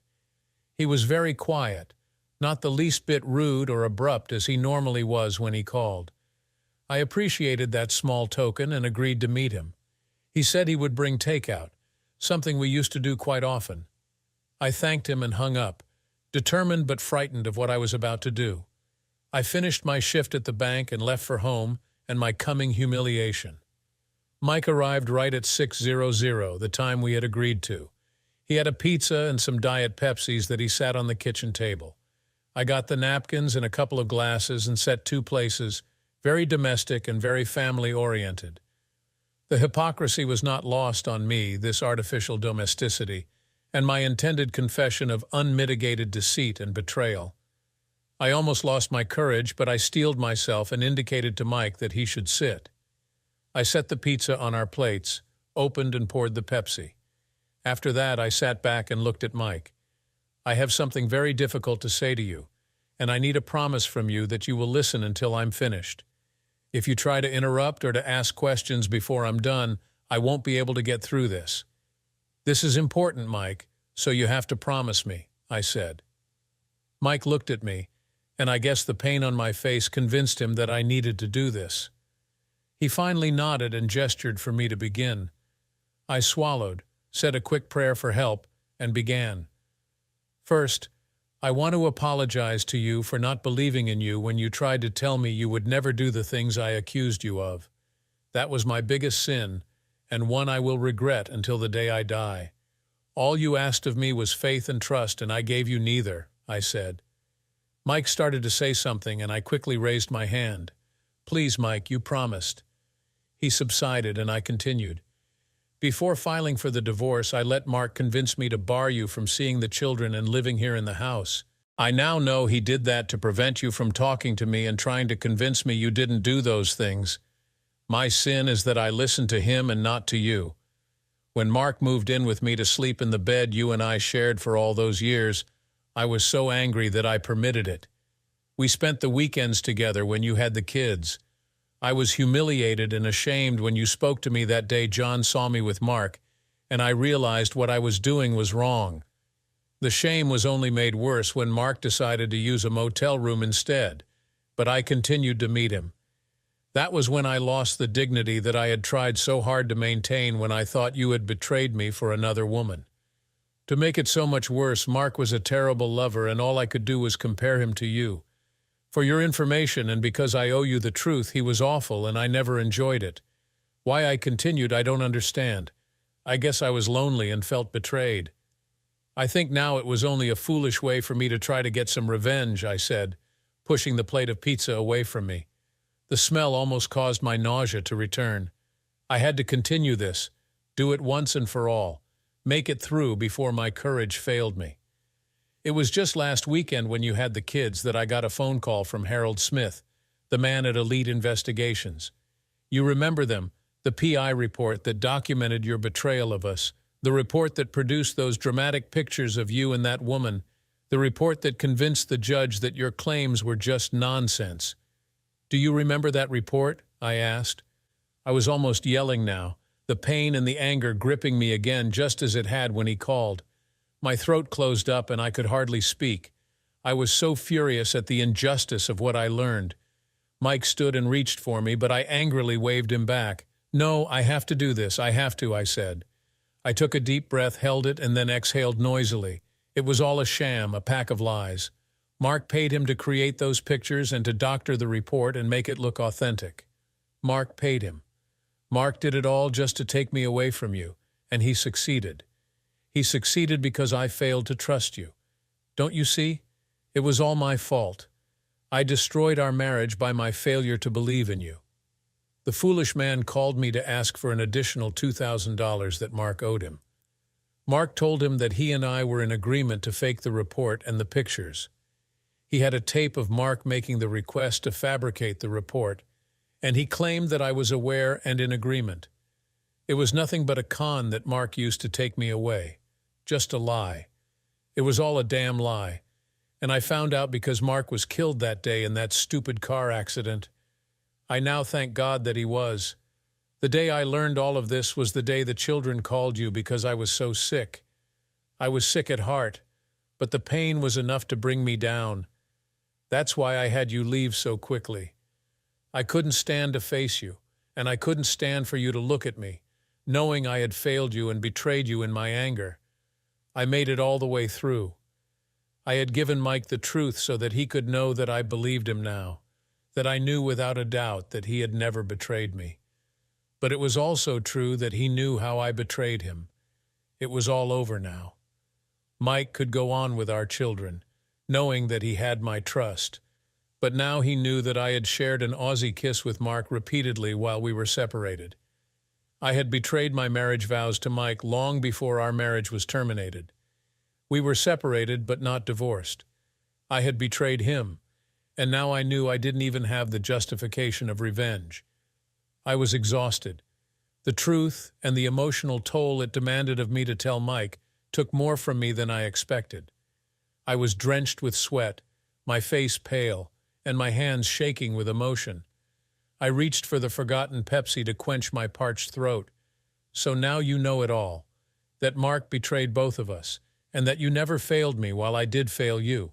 He was very quiet, not the least bit rude or abrupt as he normally was when he called. I appreciated that small token and agreed to meet him. He said he would bring takeout, something we used to do quite often. I thanked him and hung up, determined but frightened of what I was about to do. I finished my shift at the bank and left for home and my coming humiliation. Mike arrived right at 6:00, the time we had agreed to. He had a pizza and some Diet Pepsis that he sat on the kitchen table. I got the napkins and a couple of glasses and set two places, very domestic and very family-oriented. The hypocrisy was not lost on me, this artificial domesticity, and my intended confession of unmitigated deceit and betrayal. I almost lost my courage, but I steeled myself and indicated to Mike that he should sit. I set the pizza on our plates, opened and poured the Pepsi. After that, I sat back and looked at Mike. I have something very difficult to say to you, and I need a promise from you that you will listen until I'm finished. If you try to interrupt or to ask questions before I'm done, I won't be able to get through this. This is important, Mike, so you have to promise me, I said. Mike looked at me, and I guess the pain on my face convinced him that I needed to do this. He finally nodded and gestured for me to begin. I swallowed, said a quick prayer for help, and began. First, I want to apologize to you for not believing in you when you tried to tell me you would never do the things I accused you of. That was my biggest sin, and one I will regret until the day I die. All you asked of me was faith and trust, and I gave you neither, I said. Mike started to say something, and I quickly raised my hand. Please, Mike, you promised. He subsided, and I continued. Before filing for the divorce, I let Mark convince me to bar you from seeing the children and living here in the house. I now know he did that to prevent you from talking to me and trying to convince me you didn't do those things. My sin is that I listened to him and not to you. When Mark moved in with me to sleep in the bed you and I shared for all those years, I was so angry that I permitted it. We spent the weekends together when you had the kids. I was humiliated and ashamed when you spoke to me that day John saw me with Mark, and I realized what I was doing was wrong. The shame was only made worse when Mark decided to use a motel room instead, but I continued to meet him. That was when I lost the dignity that I had tried so hard to maintain when I thought you had betrayed me for another woman. To make it so much worse, Mark was a terrible lover, and all I could do was compare him to you. For your information, and because I owe you the truth, he was awful, and I never enjoyed it. Why I continued, I don't understand. I guess I was lonely and felt betrayed. I think now it was only a foolish way for me to try to get some revenge, I said, pushing the plate of pizza away from me. The smell almost caused my nausea to return. I had to continue this, do it once and for all, make it through before my courage failed me. It was just last weekend when you had the kids that I got a phone call from Harold Smith, the man at Elite Investigations. You remember them, the PI report that documented your betrayal of us, the report that produced those dramatic pictures of you and that woman, the report that convinced the judge that your claims were just nonsense. Do you remember that report? I asked. I was almost yelling now, the pain and the anger gripping me again just as it had when he called. My throat closed up and I could hardly speak. I was so furious at the injustice of what I learned. Mike stood and reached for me, but I angrily waved him back. No, I have to do this, I have to, I said. I took a deep breath, held it, and then exhaled noisily. It was all a sham, a pack of lies. Mark paid him to create those pictures and to doctor the report and make it look authentic. Mark paid him. Mark did it all just to take me away from you, and he succeeded. He succeeded because I failed to trust you. Don't you see? It was all my fault. I destroyed our marriage by my failure to believe in you. The foolish man called me to ask for an additional $2,000 that Mark owed him. Mark told him that he and I were in agreement to fake the report and the pictures. He had a tape of Mark making the request to fabricate the report, and he claimed that I was aware and in agreement. It was nothing but a con that Mark used to take me away. Just a lie. It was all a damn lie. And I found out because Mark was killed that day in that stupid car accident. I now thank God that he was. The day I learned all of this was the day the children called you because I was so sick. I was sick at heart, but the pain was enough to bring me down. That's why I had you leave so quickly. I couldn't stand to face you, and I couldn't stand for you to look at me, knowing I had failed you and betrayed you in my anger. I made it all the way through. I had given Mike the truth so that he could know that I believed him now, that I knew without a doubt that he had never betrayed me. But it was also true that he knew how I betrayed him. It was all over now. Mike could go on with our children, knowing that he had my trust. But now he knew that I had shared an Aussie kiss with Mark repeatedly while we were separated. I had betrayed my marriage vows to Mike long before our marriage was terminated. We were separated but not divorced. I had betrayed him, and now I knew I didn't even have the justification of revenge. I was exhausted. The truth and the emotional toll it demanded of me to tell Mike took more from me than I expected. I was drenched with sweat, my face pale, and my hands shaking with emotion. I reached for the forgotten Pepsi to quench my parched throat. So now you know it all, that Mark betrayed both of us, and that you never failed me while I did fail you.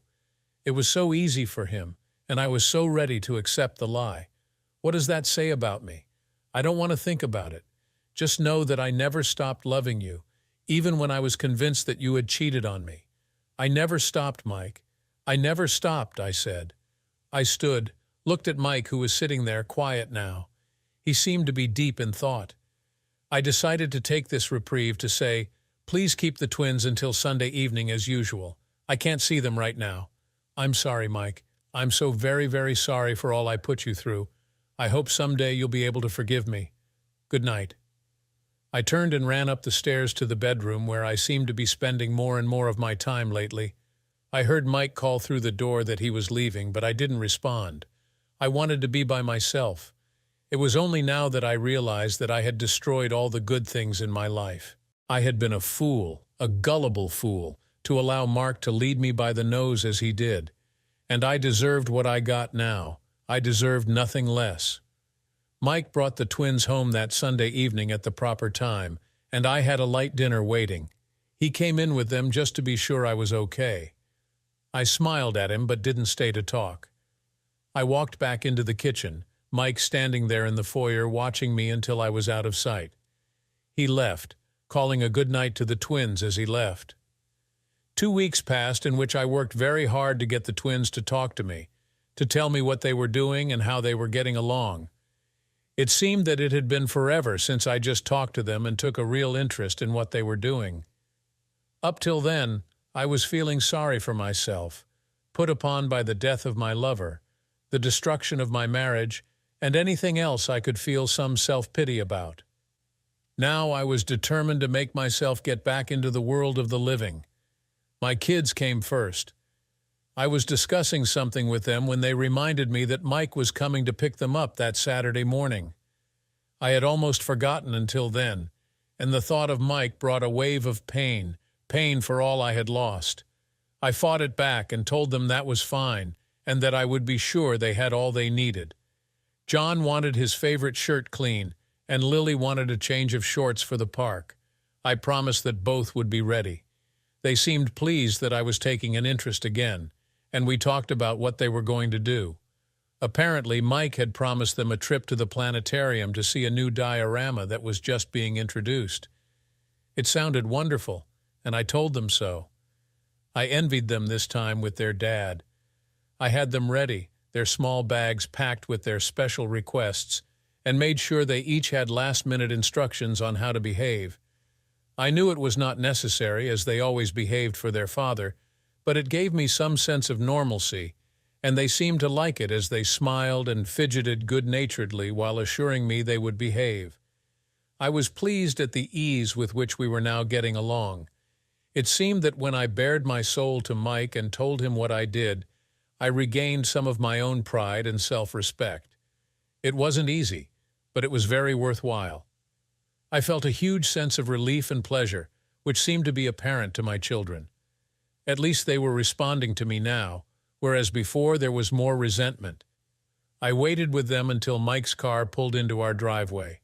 It was so easy for him, and I was so ready to accept the lie. What does that say about me? I don't want to think about it. Just know that I never stopped loving you, even when I was convinced that you had cheated on me. I never stopped, Mike. I never stopped, I said. I stood, looked at Mike, who was sitting there, quiet now. He seemed to be deep in thought. I decided to take this reprieve to say, please keep the twins until Sunday evening as usual. I can't see them right now. I'm sorry, Mike. I'm so very, very sorry for all I put you through. I hope someday you'll be able to forgive me. Good night. I turned and ran up the stairs to the bedroom where I seemed to be spending more and more of my time lately. I heard Mike call through the door that he was leaving, but I didn't respond. I wanted to be by myself. It was only now that I realized that I had destroyed all the good things in my life. I had been a fool, a gullible fool, to allow Mark to lead me by the nose as he did. And I deserved what I got now. I deserved nothing less. Mike brought the twins home that Sunday evening at the proper time, and I had a light dinner waiting. He came in with them just to be sure I was okay. I smiled at him but didn't stay to talk. I walked back into the kitchen, Mike standing there in the foyer watching me until I was out of sight. He left, calling a good night to the twins as he left. 2 weeks passed in which I worked very hard to get the twins to talk to me, to tell me what they were doing and how they were getting along. It seemed that it had been forever since I just talked to them and took a real interest in what they were doing. Up till then, I was feeling sorry for myself, put upon by the death of my lover, the destruction of my marriage, and anything else I could feel some self-pity about. Now I was determined to make myself get back into the world of the living. My kids came first. I was discussing something with them when they reminded me that Mike was coming to pick them up that Saturday morning. I had almost forgotten until then, and the thought of Mike brought a wave of pain for all I had lost. I fought it back and told them that was fine, and that I would be sure they had all they needed. John wanted his favorite shirt clean, and Lily wanted a change of shorts for the park. I promised that both would be ready. They seemed pleased that I was taking an interest again, and we talked about what they were going to do. Apparently, Mike had promised them a trip to the planetarium to see a new diorama that was just being introduced. It sounded wonderful, and I told them so. I envied them this time with their dad. I had them ready, their small bags packed with their special requests, and made sure they each had last-minute instructions on how to behave. I knew it was not necessary, as they always behaved for their father, but it gave me some sense of normalcy, and they seemed to like it as they smiled and fidgeted good-naturedly while assuring me they would behave. I was pleased at the ease with which we were now getting along. It seemed that when I bared my soul to Mike and told him what I did, I regained some of my own pride and self-respect. It wasn't easy, but it was very worthwhile. I felt a huge sense of relief and pleasure, which seemed to be apparent to my children. At least they were responding to me now, whereas before there was more resentment. I waited with them until Mike's car pulled into our driveway.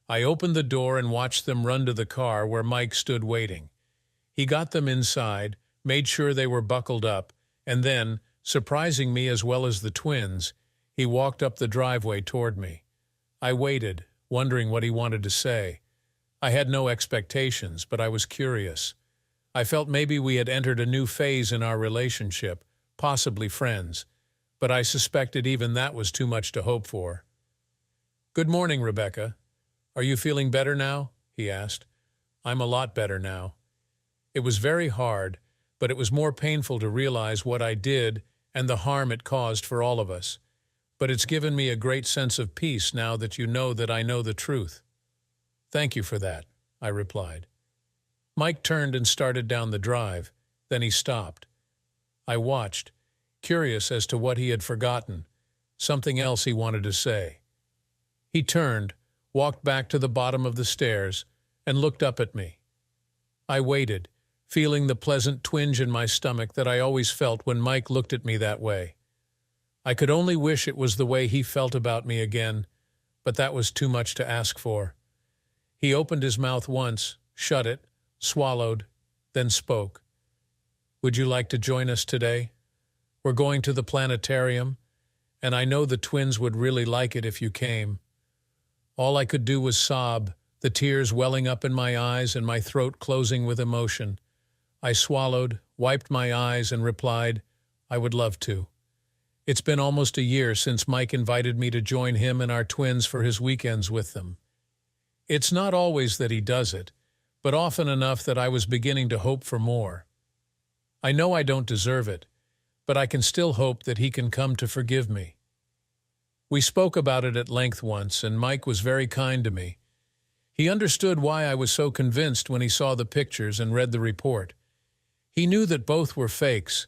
I opened the door and watched them run to the car where Mike stood waiting. He got them inside, made sure they were buckled up, and then, surprising me as well as the twins, he walked up the driveway toward me. I waited, wondering what he wanted to say. I had no expectations, but I was curious. I felt maybe we had entered a new phase in our relationship, possibly friends, but I suspected even that was too much to hope for. "Good morning, Rebecca. Are you feeling better now?" he asked. "I'm a lot better now." It was very hard, but it was more painful to realize what I did and the harm it caused for all of us. But it's given me a great sense of peace now that you know that I know the truth. Thank you for that, I replied. Mike turned and started down the drive. Then he stopped. I watched, curious as to what he had forgotten, something else he wanted to say. He turned, walked back to the bottom of the stairs, and looked up at me. I waited, feeling the pleasant twinge in my stomach that I always felt when Mike looked at me that way. I could only wish it was the way he felt about me again, but that was too much to ask for. He opened his mouth once, shut it, swallowed, then spoke. Would you like to join us today? We're going to the planetarium, and I know the twins would really like it if you came. All I could do was sob, the tears welling up in my eyes and my throat closing with emotion. I swallowed, wiped my eyes, and replied, I would love to. It's been almost a year since Mike invited me to join him and our twins for his weekends with them. It's not always that he does it, but often enough that I was beginning to hope for more. I know I don't deserve it, but I can still hope that he can come to forgive me. We spoke about it at length once, and Mike was very kind to me. He understood why I was so convinced when he saw the pictures and read the report. He knew that both were fakes,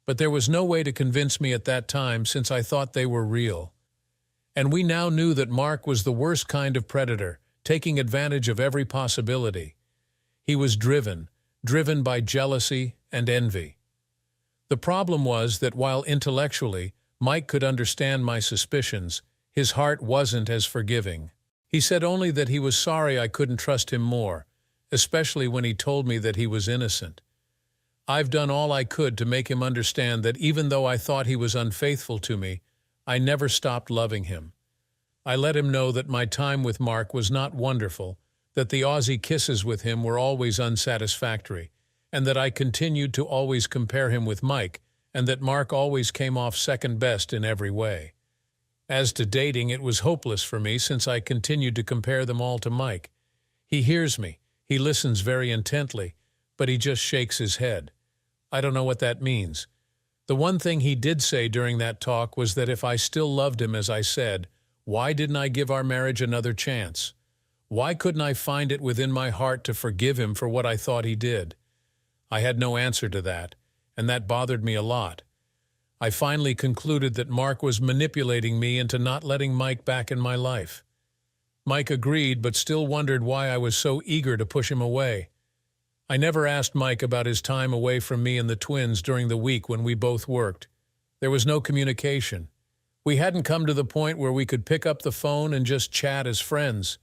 but there was no way to convince me at that time since I thought they were real. And we now knew that Mark was the worst kind of predator, taking advantage of every possibility. He was driven by jealousy and envy. The problem was that while intellectually Mike could understand my suspicions, his heart wasn't as forgiving. He said only that he was sorry I couldn't trust him more, especially when he told me that he was innocent. I've done all I could to make him understand that even though I thought he was unfaithful to me, I never stopped loving him. I let him know that my time with Mark was not wonderful, that the Aussie kisses with him were always unsatisfactory, and that I continued to always compare him with Mike, and that Mark always came off second best in every way. As to dating, it was hopeless for me since I continued to compare them all to Mike. He hears me, he listens very intently, but he just shakes his head. I don't know what that means. The one thing he did say during that talk was that if I still loved him as I said, why didn't I give our marriage another chance? Why couldn't I find it within my heart to forgive him for what I thought he did? I had no answer to that, and that bothered me a lot. I finally concluded that Mark was manipulating me into not letting Mike back in my life. Mike agreed, but still wondered why I was so eager to push him away. I never asked Mike about his time away from me and the twins during the week when we both worked. There was no communication. We hadn't come to the point where we could pick up the phone and just chat as friends.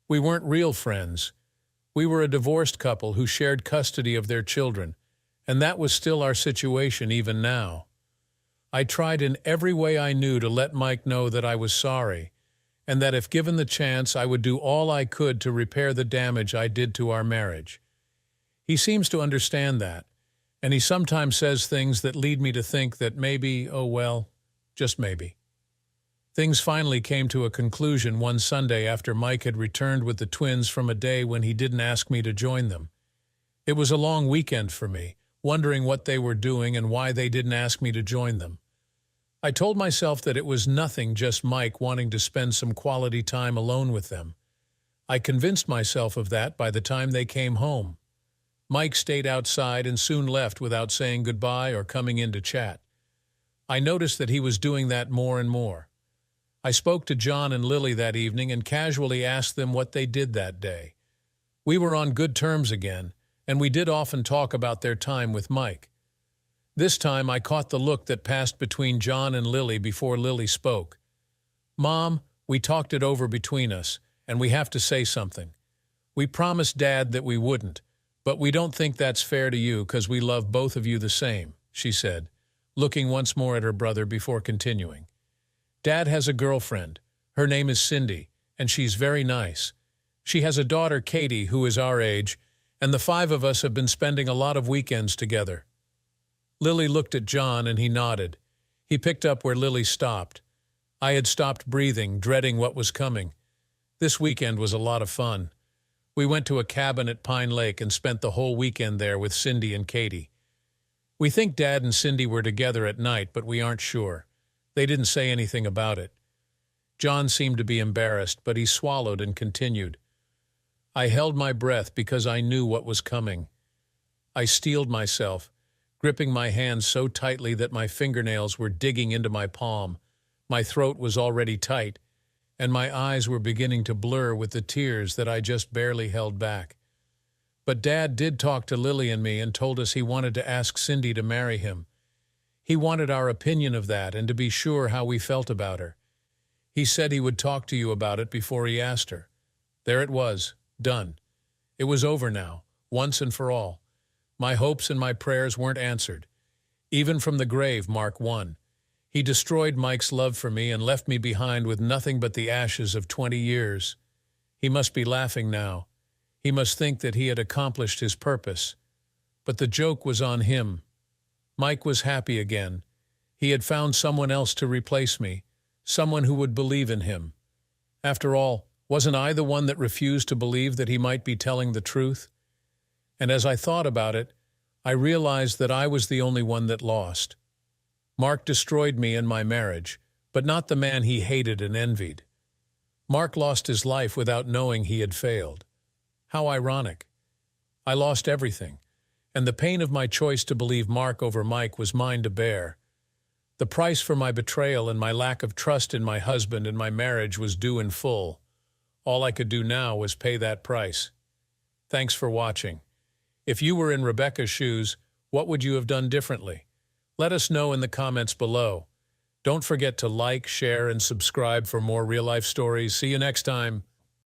We weren't real friends. We were a divorced couple who shared custody of their children, and that was still our situation even now. I tried in every way I knew to let Mike know that I was sorry, and that if given the chance I would do all I could to repair the damage I did to our marriage. He seems to understand that, and he sometimes says things that lead me to think that maybe, oh well, just maybe. Things finally came to a conclusion one Sunday after Mike had returned with the twins from a day when he didn't ask me to join them. It was a long weekend for me, wondering what they were doing and why they didn't ask me to join them. I told myself that it was nothing, just Mike wanting to spend some quality time alone with them. I convinced myself of that by the time they came home. Mike stayed outside and soon left without saying goodbye or coming in to chat. I noticed that he was doing that more and more. I spoke to John and Lily that evening and casually asked them what they did that day. We were on good terms again, and we did often talk about their time with Mike. This time I caught the look that passed between John and Lily before Lily spoke. Mom, we talked it over between us, and we have to say something. We promised Dad that we wouldn't, but we don't think that's fair to you because we love both of you the same, she said, looking once more at her brother before continuing. Dad has a girlfriend. Her name is Cindy, and she's very nice. She has a daughter, Katie, who is our age, and the 5 of us have been spending a lot of weekends together. Lily looked at John and he nodded. He picked up where Lily stopped. I had stopped breathing, dreading what was coming. This weekend was a lot of fun. We went to a cabin at Pine Lake and spent the whole weekend there with Cindy and Katie. We think Dad and Cindy were together at night, but we aren't sure. They didn't say anything about it. John seemed to be embarrassed, but he swallowed and continued. I held my breath because I knew what was coming. I steeled myself, gripping my hands so tightly that my fingernails were digging into my palm. My throat was already tight, and my eyes were beginning to blur with the tears that I just barely held back. But Dad did talk to Lily and me and told us he wanted to ask Cindy to marry him. He wanted our opinion of that and to be sure how we felt about her. He said he would talk to you about it before he asked her. There it was, done. It was over now, once and for all. My hopes and my prayers weren't answered. Even from the grave, Mark won. He destroyed Mike's love for me and left me behind with nothing but the ashes of 20 years. He must be laughing now. He must think that he had accomplished his purpose. But the joke was on him. Mike was happy again. He had found someone else to replace me, someone who would believe in him. After all, wasn't I the one that refused to believe that he might be telling the truth? And as I thought about it, I realized that I was the only one that lost. Mark destroyed me and my marriage, but not the man he hated and envied. Mark lost his life without knowing he had failed. How ironic. I lost everything, and the pain of my choice to believe Mark over Mike was mine to bear. The price for my betrayal and my lack of trust in my husband and my marriage was due in full. All I could do now was pay that price. Thanks for watching. If you were in Rebecca's shoes, what would you have done differently? Let us know in the comments below. Don't forget to like, share, and subscribe for more real-life stories. See you next time.